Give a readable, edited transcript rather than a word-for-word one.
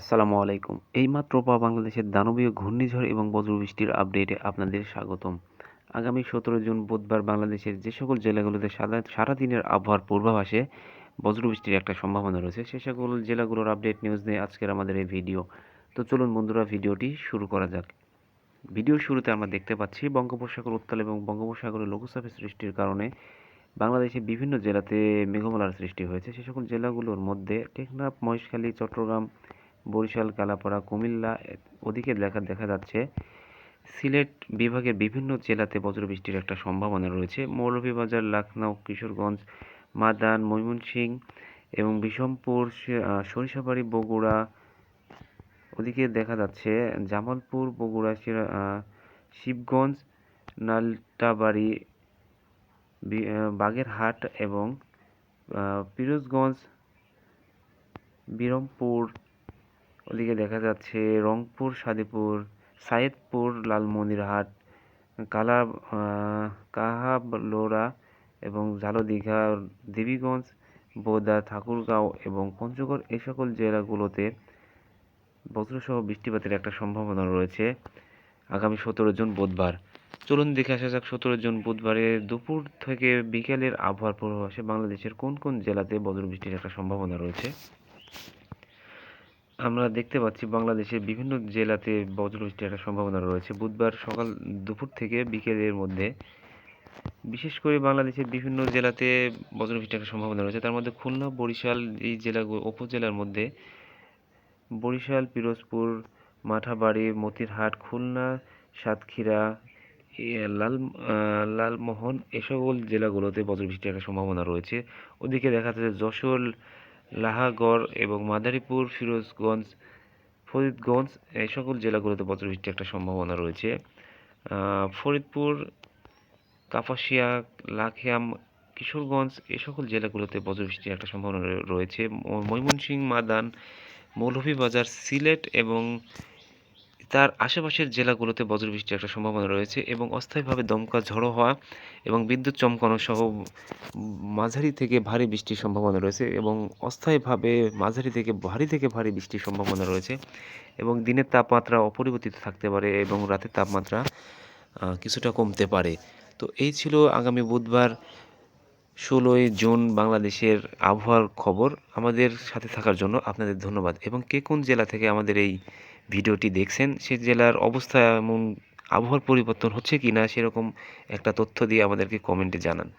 আসসালামু আলাইকুম। এইমাত্র পাওয়া বাংলাদেশের দানবীয় ঘূর্ণিঝড় এবং বজ্রবৃষ্টির আপডেটে আপনাদের স্বাগতম। আগামী ১৭ জুন বুধবার বাংলাদেশের যে সকল জেলাগুলোতে সারাদিনের আবহাওয়ার পূর্বাভাসে বজ্রবৃষ্টির একটা সম্ভাবনা রয়েছে, সে সকল জেলাগুলোর আপডেট নিউজ নিয়ে আজকের আমাদের এই ভিডিও। তো চলুন বন্ধুরা, ভিডিওটি শুরু করা যাক। ভিডিওর শুরুতে আমরা দেখতে পাচ্ছি বঙ্গোপসাগর উত্তাল এবং বঙ্গোপসাগরে লঘুচাপের সৃষ্টির কারণে বাংলাদেশের বিভিন্ন জেলাতে মেঘমালার সৃষ্টি হয়েছে। সে সকল জেলাগুলোর মধ্যে টেকনাফ, মহেশখালী, চট্টগ্রাম, বরিশাল, কালাপাড়া, কুমিল্লা, ওদিকে দেখা যাচ্ছে সিলেট বিভাগের বিভিন্ন জেলাতে বজ্রবৃষ্টির একটা সম্ভাবনা রয়েছে। মৌলভীবাজার, লাখনৌ, কিশোরগঞ্জ, মাদান, ময়মনসিংহ এবং বিশমপুর, সরিষাবাড়ি, বগুড়া, ওদিকে দেখা যাচ্ছে জামালপুর, বগুড়া, শিবগঞ্জ, নালতাবাড়ি, বাগেরহাট এবং পিরোজগঞ্জ, বিরমপুর, ওদিকে দেখা যাচ্ছে রংপুর, সাদিপুর, সাইদপুর, লালমনিরহাট, কাহালোড়া এবং ঝালদীঘা, দেবীগঞ্জ, বোদা, ঠাকুরগাঁও এবং পঞ্চগড়, এই সকল জেলাগুলোতে বজ্রসহ বৃষ্টিপাতের একটা সম্ভাবনা রয়েছে আগামী ১৭ জুন বুধবার। চলুন দেখে আসা যাক ১৭ জুন বুধবারে দুপুর থেকে বিকেলের আবহাওয়ার পূর্বাভাসে বাংলাদেশের কোন কোন জেলাতে বজ্রবৃষ্টির একটা সম্ভাবনা রয়েছে। আমরা দেখতে পাচ্ছি বাংলাদেশের বিভিন্ন জেলাতে বজ্রবৃষ্টির একটা সম্ভাবনা রয়েছে বুধবার সকাল দুপুর থেকে বিকেলের মধ্যে। বিশেষ করে বাংলাদেশের বিভিন্ন জেলাতে বজ্রবৃষ্টির একটা সম্ভাবনা রয়েছে, তার মধ্যে খুলনা, বরিশাল এই জেলাগুলো উপজেলার মধ্যে বরিশাল, পিরোজপুর, মাঠাবাড়ি, মতিরহাট, খুলনা, সাতক্ষীরা, লালমোহন, এই সকল জেলাগুলোতে বজ্রবৃষ্টির একটা সম্ভাবনা রয়েছে। ওদিকে দেখা যাচ্ছে যশোর, লাহাগড় এবং মাদারীপুর, ফিরোজগঞ্জ, ফরিদগঞ্জ, এই সকল জেলাগুলোতে বজ্রবৃষ্টির একটা সম্ভাবনা রয়েছে। ফরিদপুর, কাপাসিয়া, লাখিয়াম, কিশোরগঞ্জ, এই সকল জেলাগুলোতে বজ্রবৃষ্টির একটা সম্ভাবনা রয়েছে। ময়মনসিংহ, মাদান, মৌলভীবাজার, সিলেট এবং তার আশেপাশের জেলাগুলোতে বজ্রবৃষ্টির একটা সম্ভাবনা রয়েছে এবং অস্থায়ীভাবে দমকা ঝড়ো হওয়া এবং বিদ্যুৎ চমকানো সহ মাঝারি থেকে ভারী বৃষ্টির সম্ভাবনা রয়েছে এবং অস্থায়ীভাবে মাঝারি থেকে ভারী বৃষ্টির সম্ভাবনা রয়েছে এবং দিনের তাপমাত্রা অপরিবর্তিত থাকতে পারে এবং রাতের তাপমাত্রা কিছুটা কমতে পারে। তো এই ছিল আগামী বুধবার ১৬ই জুন বাংলাদেশের আবহাওয়ার খবর। আমাদের সাথে থাকার জন্য আপনাদের ধন্যবাদ এবং কে কোন জেলা থেকে আমাদের এই ভিডিওটি দেখছেন, সেই জেলার অবস্থা এবং আবহাওয়ার পরিবর্তন হচ্ছে কি না সেরকম একটা তথ্য দিয়ে আমাদেরকে কমেন্টে জানান।